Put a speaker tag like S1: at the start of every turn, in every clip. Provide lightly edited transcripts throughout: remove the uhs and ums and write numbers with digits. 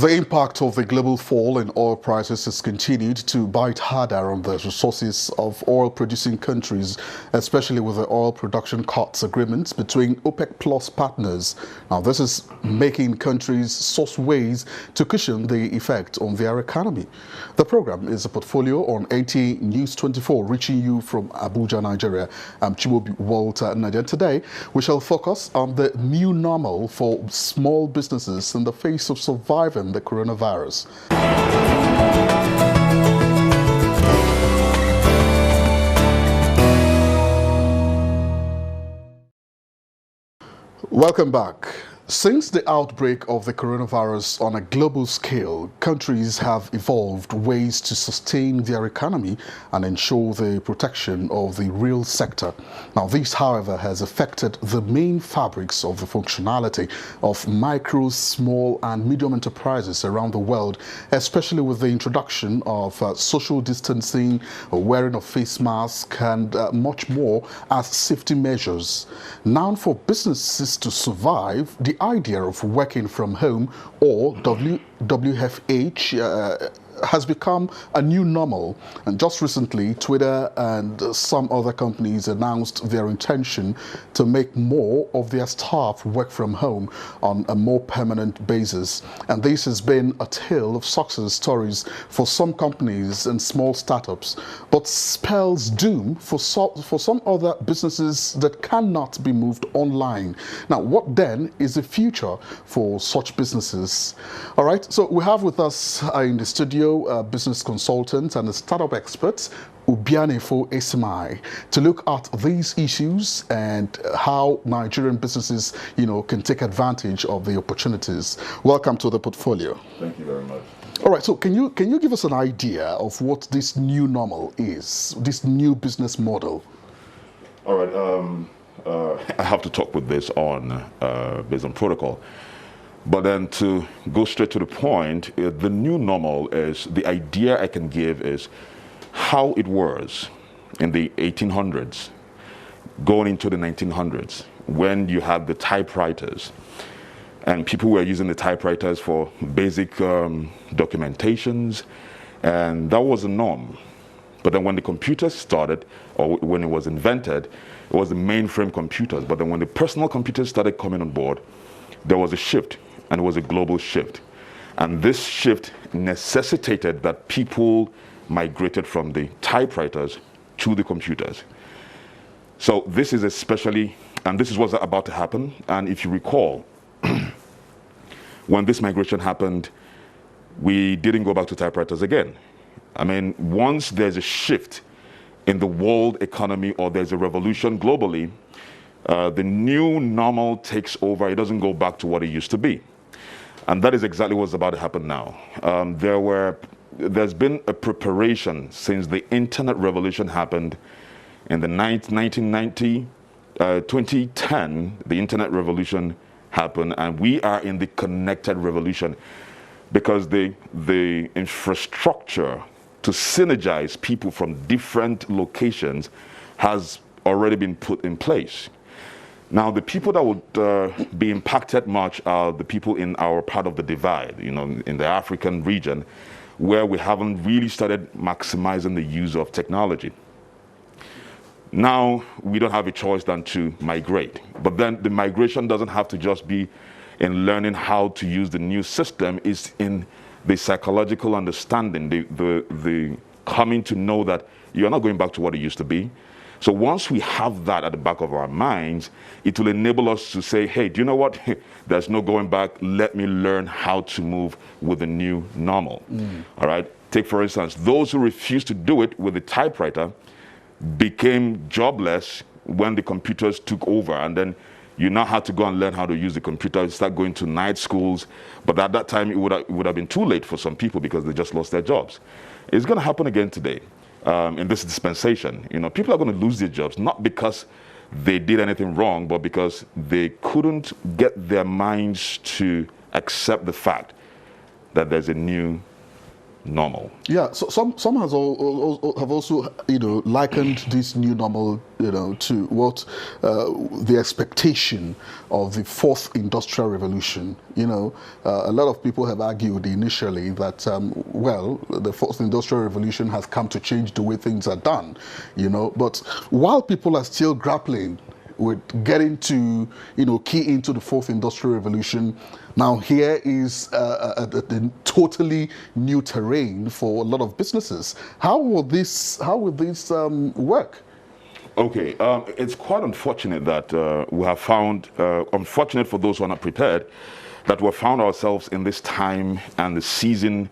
S1: The impact of the global fall in oil prices has continued to bite harder on the resources of oil-producing countries, especially with the oil production cuts agreements between OPEC Plus partners. Now, this is making countries source ways to cushion the effect on their economy. The program is a portfolio on AT News 24, reaching you from Abuja, Nigeria. I'm Chibobi Walter Nadia. Today, we shall focus on the new normal for small businesses in the face of surviving the coronavirus. Welcome back. Since the outbreak of the coronavirus on a global scale, countries have evolved ways to sustain their economy and ensure the protection of the real sector. Now, this, however, has affected the main fabrics of the functionality of micro, small, and medium enterprises around the world, especially with the introduction of social distancing, wearing of face masks, and much more as safety measures. Now, for businesses to survive, the idea of working from home, or WFH, has become a new normal. And just recently, Twitter and some other companies announced their intention to make more of their staff work from home on a more permanent basis. And this has been a tale of success stories for some companies and small startups, but spells doom for some other businesses that cannot be moved online. Now, what then is the future for such businesses? All right, so we have with us in the studio business consultant and a startup expert, Obianefo Esimai, to look at these issues and how Nigerian businesses, can take advantage of the opportunities. Welcome to the portfolio.
S2: Thank you very much.
S1: All right, so can you give us an idea of what this new normal is, this new business model?
S2: All right, I have to talk with this on based on protocol. But then to go straight to the point, the new normal is, the idea I can give is how it was in the 1800s, going into the 1900s, when you had the typewriters, and people were using the typewriters for basic documentations, and that was the norm. But then when the computers started, or when it was invented, it was the mainframe computers. But then when the personal computers started coming on board, there was a shift. And it was a global shift. And this shift necessitated that people migrated from the typewriters to the computers. So this is especially, and this is what's about to happen. And if you recall, when this migration happened, we didn't go back to typewriters again. I mean, once there's a shift in the world economy or there's a revolution globally, the new normal takes over. It doesn't go back to what it used to be. And that is exactly what's about to happen now. There's been a preparation since the internet revolution happened in the 2010, the internet revolution happened, and we are in the connected revolution because the infrastructure to synergize people from different locations has already been put in place. Now, the people that would be impacted much are the people in our part of the divide, in the African region, where we haven't really started maximizing the use of technology. Now, we don't have a choice than to migrate. But then the migration doesn't have to just be in learning how to use the new system. It's in the psychological understanding, the coming to know that you're not going back to what it used to be. So once we have that at the back of our minds, it will enable us to say, hey, do you know what? There's no going back. Let me learn how to move with the new normal. All right? Take, for instance, those who refused to do it with the typewriter became jobless when the computers took over. And then you now had to go and learn how to use the computer, start going to night schools. But at that time, it would have been too late for some people because they just lost their jobs. It's going to happen again today. In this dispensation, people are going to lose their jobs, not because they did anything wrong, but because they couldn't get their minds to accept the fact that there's a new normal.
S1: Yeah, so some have also likened this new normal to what the expectation of the fourth industrial revolution. A lot of people have argued initially that well, the fourth industrial revolution has come to change the way things are done. But while people are still grappling with getting to, key into the fourth industrial revolution, now here is a totally new terrain for a lot of businesses. How will this work?
S2: Okay, it's quite unfortunate that we have found, unfortunate for those who are not prepared, that we found ourselves in this time and the season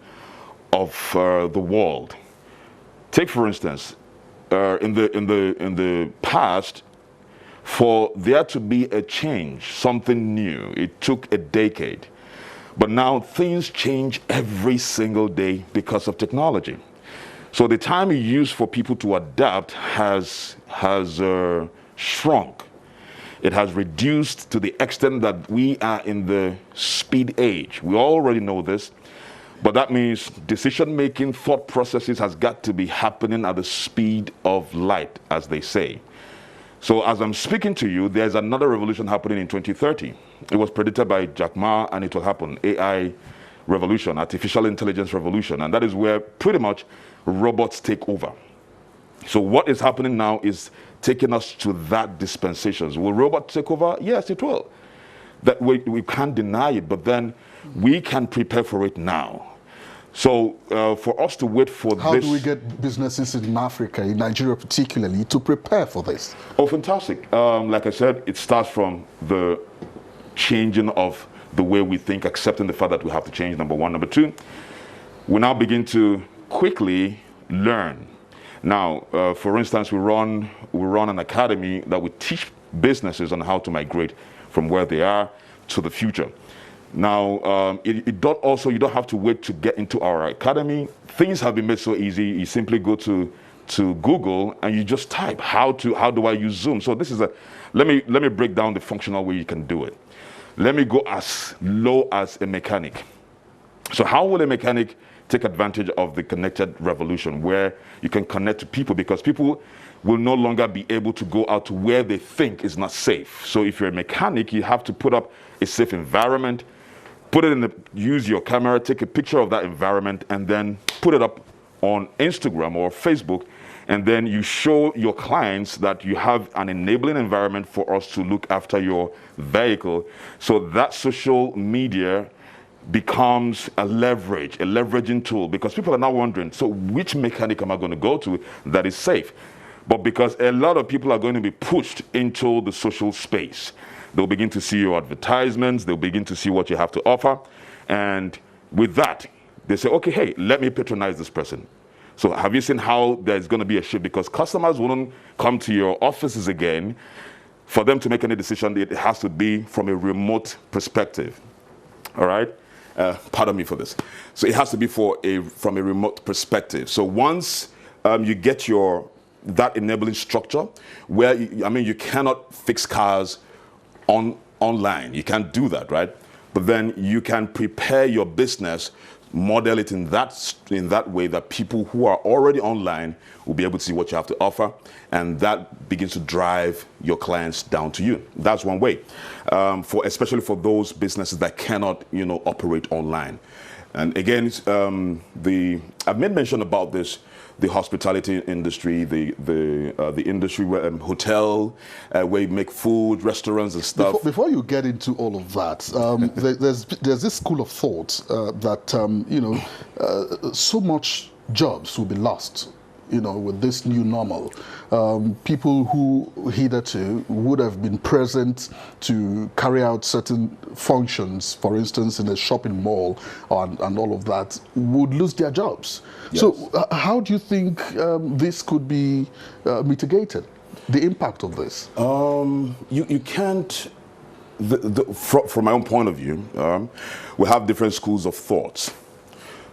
S2: of the world. Take for instance, in the past, for there to be a change, something new, it took a decade. But now things change every single day because of technology. So the time it used for people to adapt has shrunk. It has reduced to the extent that we are in the speed age. We already know this, but that means decision-making, thought processes has got to be happening at the speed of light, as they say. So as I'm speaking to you, there's another revolution happening in 2030. It was predicted by Jack Ma, and it will happen. AI revolution, artificial intelligence revolution. And that is where pretty much robots take over. So what is happening now is taking us to that dispensation. Will robots take over? Yes, it will. That we can't deny it, but then we can prepare for it now. So for us to wait for this...
S1: How do we get businesses in Africa, in Nigeria particularly, to prepare for this?
S2: Oh, fantastic. Like I said, it starts from the changing of the way we think, accepting the fact that we have to change, number one. Number two, we now begin to quickly learn. Now, for instance, we run an academy that would teach businesses on how to migrate from where they are to the future. Now, you don't have to wait to get into our academy. Things have been made so easy. You simply go to Google and you just type how do I use Zoom. So this is let me break down the functional way you can do it. Let me go as low as a mechanic. So how will a mechanic take advantage of the connected revolution, where you can connect to people, because people will no longer be able to go out to where they think is not safe. So if you're a mechanic, you have to put up a safe environment, use your camera, take a picture of that environment, and then put it up on Instagram or Facebook, and then you show your clients that you have an enabling environment for us to look after your vehicle. So that social media becomes a leveraging tool, because people are now wondering, so which mechanic am I going to go to that is safe? But because a lot of people are going to be pushed into the social space, they'll begin to see your advertisements, they'll begin to see what you have to offer, and with that, they say, okay, hey, let me patronize this person. So have you seen how there's going to be a shift? Because customers wouldn't come to your offices again. For them to make any decision, it has to be from a remote perspective. All right? Pardon me for this. So it has to be from a remote perspective. So once you get that enabling structure, where you cannot fix cars online. You can't do that, right? But then you can prepare your business, model it in that way that people who are already online will be able to see what you have to offer, and that begins to drive your clients down to you. That's one way, especially for those businesses that cannot, operate online. And again, I've made mention about this. The hospitality industry, the industry where hotel, where you make food, restaurants and stuff.
S1: Before you get into all of that, there's this school of thought that so much jobs will be lost, with this new normal. People who hitherto would have been present to carry out certain functions, for instance, in a shopping mall and all of that, would lose their jobs. Yes. So how do you think this could be mitigated, the impact of this?
S2: You can't, from my own point of view, we have different schools of thoughts.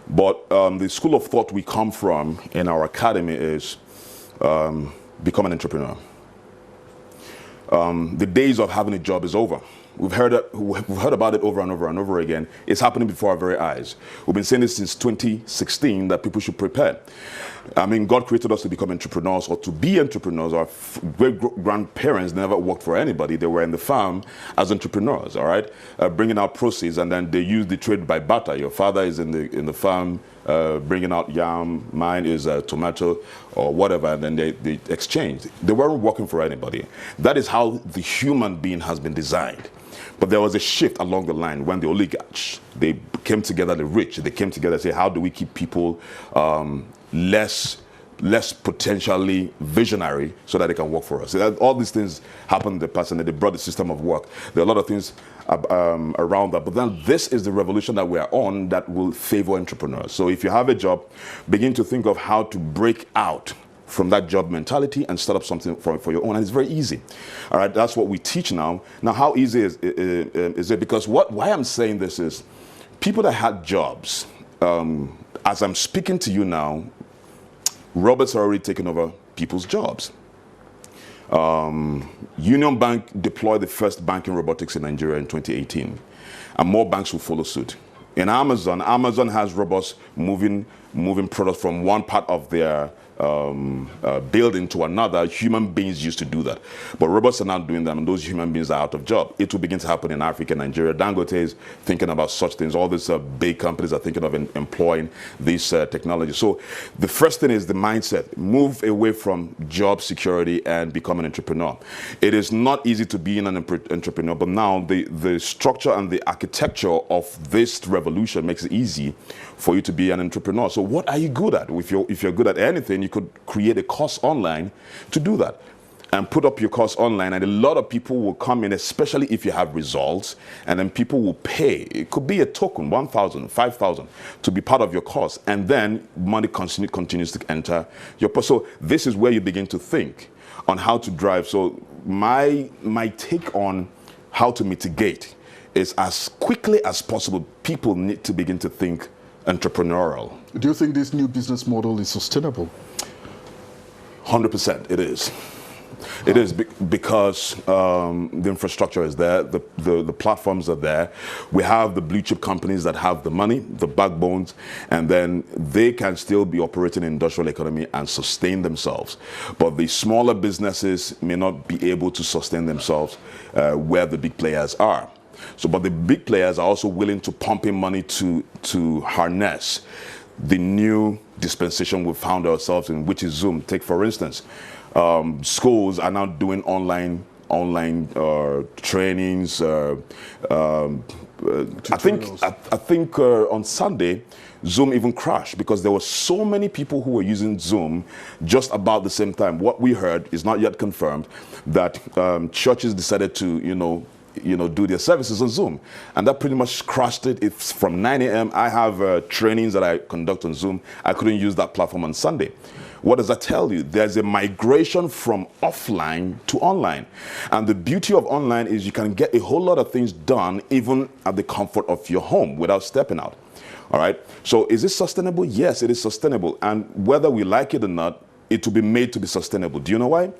S2: But the school of thought we come from in our academy is become an entrepreneur. The days of having a job is over. We've heard about it over and over and over again. It's happening before our very eyes. We've been saying this since 2016 that people should prepare. I mean, God created us to become entrepreneurs or to be entrepreneurs. Our great-grandparents never worked for anybody. They were in the farm as entrepreneurs, all right? Bringing out proceeds, and then they use the trade by barter. Your father is in the farm bringing out yam, mine is tomato or whatever, and then they exchange. They weren't working for anybody. That is how the human being has been designed. But there was a shift along the line when the oligarchs, they came together, the rich, they came together and say, how do we keep people less potentially visionary so that they can work for us? So all these things happened in the past, and they brought the system of work. There are a lot of things around that. But then this is the revolution that we are on that will favor entrepreneurs. So if you have a job, begin to think of how to break out from that job mentality and start up something for your own. And it's very easy. All right, that's what we teach now. Now, how easy is it? Because why I'm saying this is people that had jobs, as I'm speaking to you now, robots are already taking over people's jobs. Union Bank deployed the first banking robotics in Nigeria in 2018, and more banks will follow suit. In Amazon has robots moving products from one part of their building to another. Human beings used to do that, but robots are not doing them, and those human beings are out of job. It will begin to happen in Africa, Nigeria. Dangote is thinking about such things. All these big companies are thinking of employing these technologies. So the first thing is the mindset. Move away from job security and become an entrepreneur. It is not easy to be an entrepreneur, but now the structure and the architecture of this revolution makes it easy for you to be an entrepreneur. So what are you good at? If you're good at anything, you could create a course online to do that and put up your course online, and a lot of people will come in, especially if you have results, and then people will pay. It could be a token, 1,000, 5,000, to be part of your course, and then money continues to enter your purse. So this is where you begin to think on how to drive. So my take on how to mitigate is, as quickly as possible, people need to begin to think entrepreneurial.
S1: Do you think this new business model is sustainable?
S2: 100% it is. It is because the infrastructure is there, the platforms are there. We have the blue chip companies that have the money, the backbones, and then they can still be operating in industrial economy and sustain themselves. But the smaller businesses may not be able to sustain themselves where the big players are. So, but the big players are also willing to pump in money to harness the new dispensation we found ourselves in, which is Zoom. Take, for instance, schools are now doing online trainings. I think on Sunday, Zoom even crashed because there were so many people who were using Zoom just about the same time. What we heard is not yet confirmed, that churches decided to, do their services on Zoom, and that pretty much crashed it. It's from 9 a.m. I have trainings that I conduct on Zoom. I couldn't use that platform on Sunday. What does that tell you? There's a migration from offline to online, and the beauty of online is you can get a whole lot of things done even at the comfort of your home without stepping out. All right, so is it sustainable? Yes, it is sustainable, and whether we like it or not, it will be made to be sustainable. Do you know why?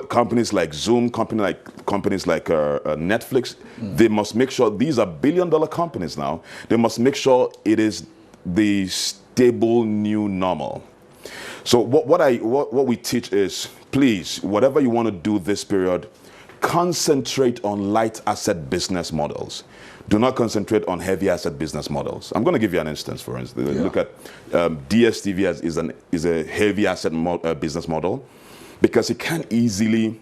S2: Companies like Zoom, companies like Netflix, they must make sure, these are billion-dollar companies now, they must make sure it is the stable new normal. So what we teach is, please, whatever you want to do this period, concentrate on light asset business models. Do not concentrate on heavy asset business models. I'm going to give you an instance, for instance. Yeah. Look at DSTV is a heavy asset business model because it can easily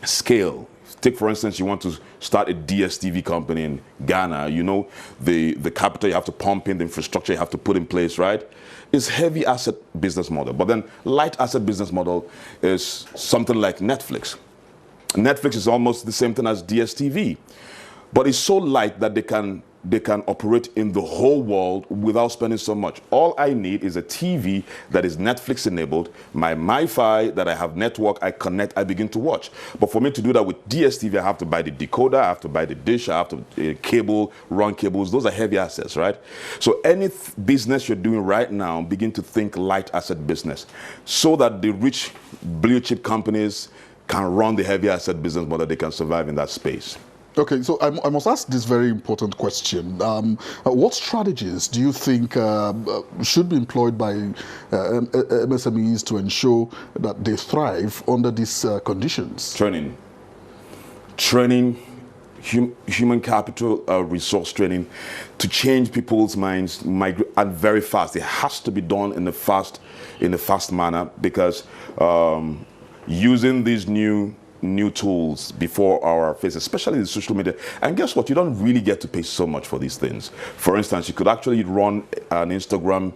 S2: scale. Take, for instance, you want to start a DSTV company in Ghana. You know the capital you have to pump in, the infrastructure you have to put in place, right? It's heavy asset business model. But then light asset business model is something like Netflix. Netflix is almost the same thing as DSTV. But it's so light that they can operate in the whole world without spending so much. All I need is a TV that is Netflix enabled, my MiFi that I have network, I connect, I begin to watch. But for me to do that with DSTV, I have to buy the decoder, I have to buy the dish, I have to cable, run cables. Those are heavy assets, right? So any business you're doing right now, begin to think light asset business so that the rich blue chip companies can run the heavy asset business model, they can survive in that space.
S1: Okay, so I must ask this very important question. What strategies do you think should be employed by MSMEs to ensure that they thrive under these conditions?
S2: Training, human capital, resource training to change people's minds, and very fast. It has to be done in a fast manner, because using these new tools before our face, especially the social media. And guess what? You don't really get to pay so much for these things. For instance, you could actually run an Instagram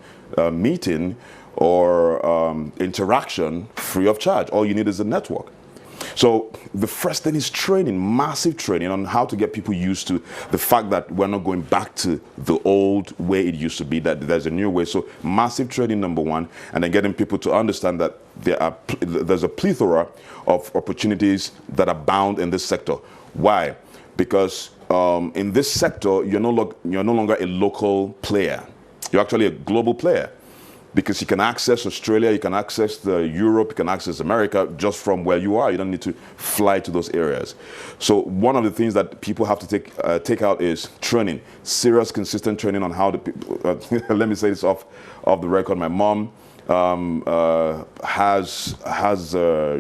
S2: meeting or interaction free of charge. All you need is a network. So the first thing is training, massive training on how to get people used to the fact that we're not going back to the old way it used to be, that there's a new way. So massive training, number one, and then getting people to understand that there's a plethora of opportunities that abound in this sector. Why? Because in this sector, you're no longer a local player. You're actually a global player, because you can access Australia, you can access Europe, you can access America just from where you are. You don't need to fly to those areas. So one of the things that people have to take out is training, serious, consistent training on how to. Let me say this off the record. My mom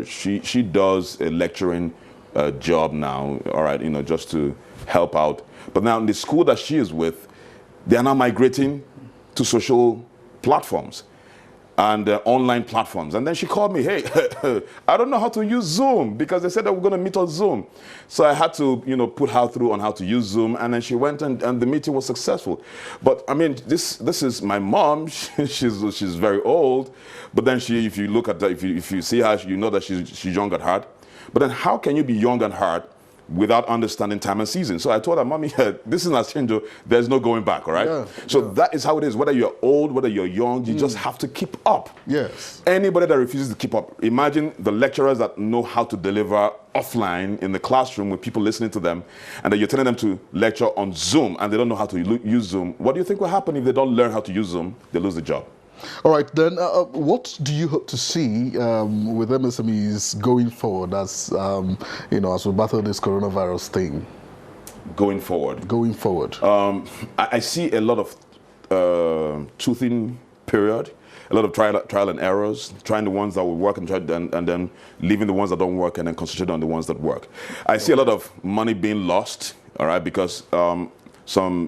S2: she does a lecturing job now. All right, just to help out. But now in the school that she is with, they are now migrating to social platforms and online platforms. And then she called me, hey, I don't know how to use Zoom, because they said that we're going to meet on Zoom. So I had to, put her through on how to use Zoom, and then she went and the meeting was successful. But I mean, this is my mom. She's very old, but then if you look at that, if you see her, you know that she's young at heart. But then how can you be young at heart without understanding time and season? So I told her, Mommy, this is not change. There's no going back, all right?
S1: Yeah,
S2: so that is how it is. Whether you're old, whether you're young, you just have to keep up.
S1: Yes.
S2: Anybody that refuses to keep up, imagine the lecturers that know how to deliver offline in the classroom with people listening to them, and then you're telling them to lecture on Zoom, and they don't know how to use Zoom. What do you think will happen if they don't learn how to use Zoom? They lose the job.
S1: All right, then what do you hope to see with MSMEs going forward as we battle this coronavirus thing?
S2: Going forward. I see a lot of toothing period, a lot of trial and errors, trying the ones that will work and then leaving the ones that don't work and then concentrating on the ones that work. I see a lot of money being lost, all right, because some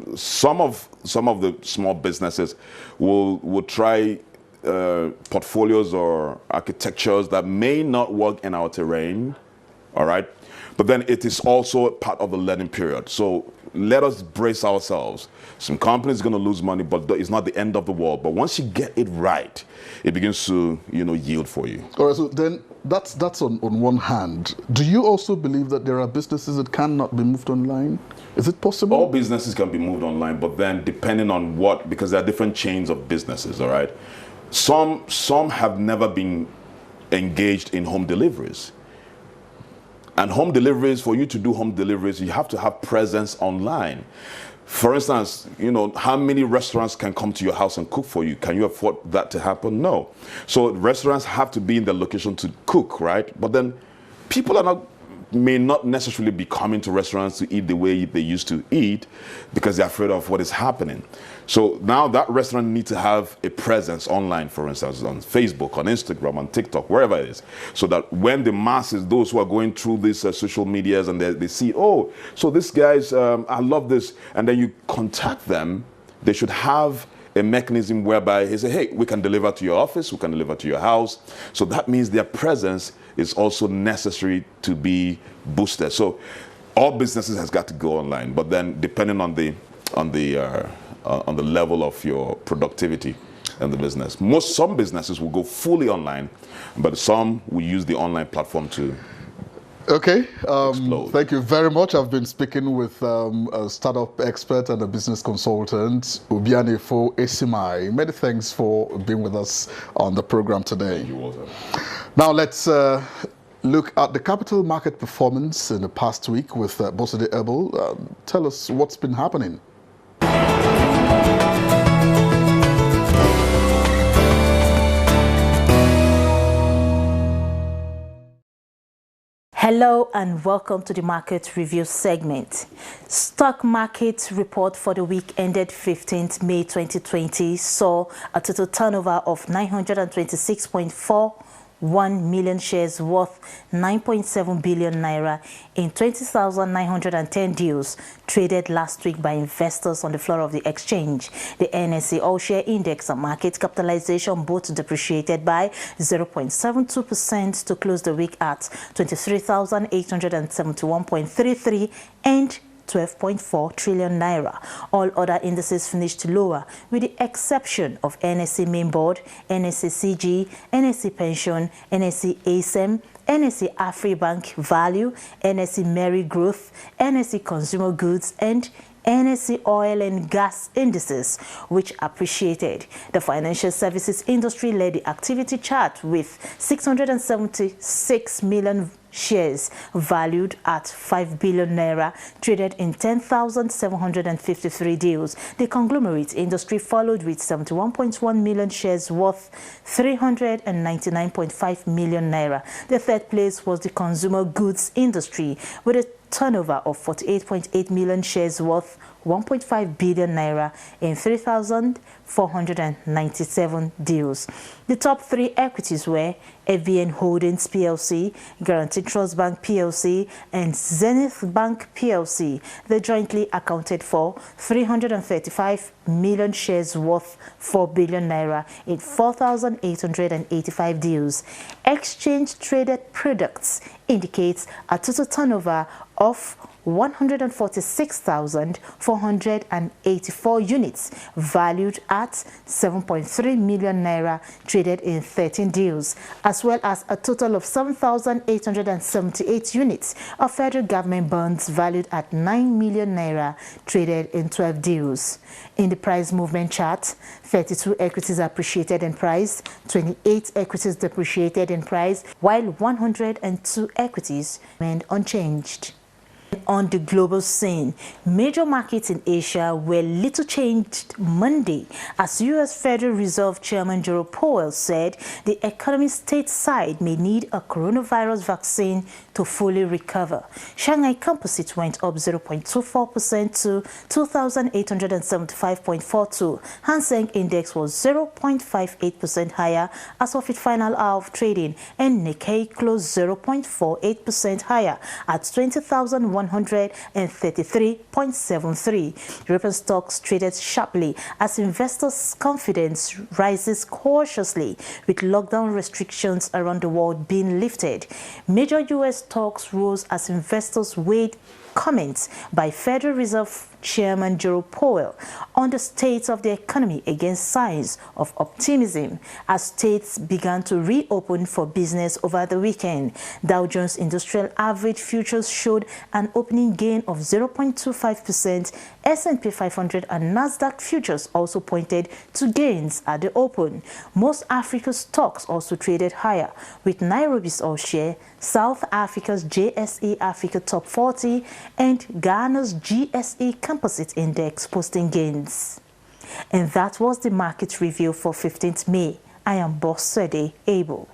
S2: of the small businesses will try portfolios or architectures that may not work in our terrain, all right? But then it is also part of the learning period. So let us brace ourselves. Some companies are going to lose money, but it's not the end of the world. But once you get it right, it begins to yield for you.
S1: All right, so then that's on one hand. Do you also believe that there are businesses that cannot be moved online? Is it possible?
S2: All businesses can be moved online, but then depending on what, because there are different chains of businesses, all right? Some have never been engaged in home deliveries. And home deliveries, for you to do home deliveries, you have to have presence online. For instance, how many restaurants can come to your house and cook for you? Can you afford that to happen? No. So restaurants have to be in the location to cook, right? But then people may not necessarily be coming to restaurants to eat the way they used to eat because they're afraid of what is happening. So now that restaurant needs to have a presence online, for instance, on Facebook, on Instagram, on TikTok, wherever it is, so that when the masses, those who are going through these social medias and they see, oh, so this guy's, I love this, and then you contact them, they should have a mechanism whereby he say, hey, we can deliver to your office, we can deliver to your house. So that means their presence is also necessary to be boosted. So all businesses has got to go online, but then depending on the level of your productivity in the business. Some businesses will go fully online, but some will use the online platform to
S1: Okay,
S2: explode.
S1: Thank you very much. I've been speaking with a startup expert and a business consultant, Obianefo Esimai. Many thanks for being with us on the program today.
S2: Thank you, Walter.
S1: Now let's look at the capital market performance in the past week with Bosede Ebel. Tell us what's been happening.
S3: Hello and welcome to the market review segment. Stock market report for the week ended 15th May 2020 saw a total turnover of 926.41 million shares worth 9.7 billion naira in 20,910 deals traded last week by investors on the floor of the exchange. The NSE All-Share Index and market capitalization both depreciated by 0.72% to close the week at 23,871.33 and 12.4 trillion naira. All other indices finished lower, with the exception of NSE Main Board, NSE CG, NSE Pension, NSE ASEM, NSE AfriBank Value, NSE Merry Growth, NSE Consumer Goods, and NSE Oil and Gas indices, which appreciated. The financial services industry led the activity chart with 676 million shares valued at 5 billion naira traded in 10,753 deals. The conglomerate industry followed with 71.1 million shares worth 399.5 million naira. The third place was the consumer goods industry with a turnover of 48.8 million shares worth 1.5 billion naira in 3,497 deals. The top three equities were AVN Holdings PLC, Guaranty Trust Bank PLC, and Zenith Bank PLC. They jointly accounted for 335 million shares worth 4 billion naira in 4,885 deals. Exchange traded products indicates a total turnover of 146,484 units valued at 7.3 million naira traded in 13 deals, as well as a total of 7,878 units of federal government bonds valued at 9 million naira traded in 12 deals. In the price movement chart, 32 equities appreciated in price, 28 equities depreciated in price, while 102 equities remained unchanged. On the global scene, major markets in Asia were little changed Monday as U.S. Federal Reserve Chairman Jerome Powell said the economy stateside may need a coronavirus vaccine to fully recover. Shanghai Composite went up 0.24% to 2,875.42. Hang Seng Index was 0.58% higher as of its final hour of trading, and Nikkei closed 0.48% higher at 20,133.73. European stocks traded sharply as investors' confidence rises cautiously, with lockdown restrictions around the world being lifted. Major U.S. stocks rose as investors weighed comments by Federal Reserve Chairman Jerome Powell on the state of the economy against signs of optimism as states began to reopen for business over the weekend. Dow Jones Industrial Average Futures showed an opening gain of 0.25%. S&P 500 and Nasdaq Futures also pointed to gains at the open. Most African stocks also traded higher, with Nairobi's All-Share, South Africa's JSE Africa Top 40, and Ghana's GSE Composite Index posting gains. And that was the market review for 15th May. I am Bosede Abel.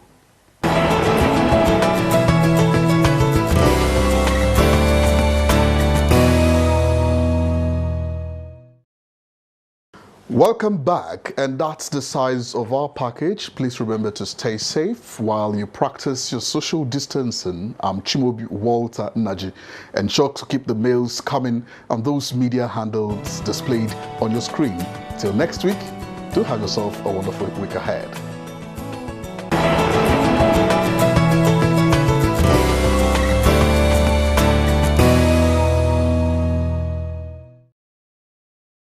S1: Welcome back, and that's the size of our package. Please remember to stay safe while you practice your social distancing. I'm Chimobi Walter Naji. Ensure to keep the mails coming on those media handles displayed on your screen. Till next week, do have yourself a wonderful week ahead.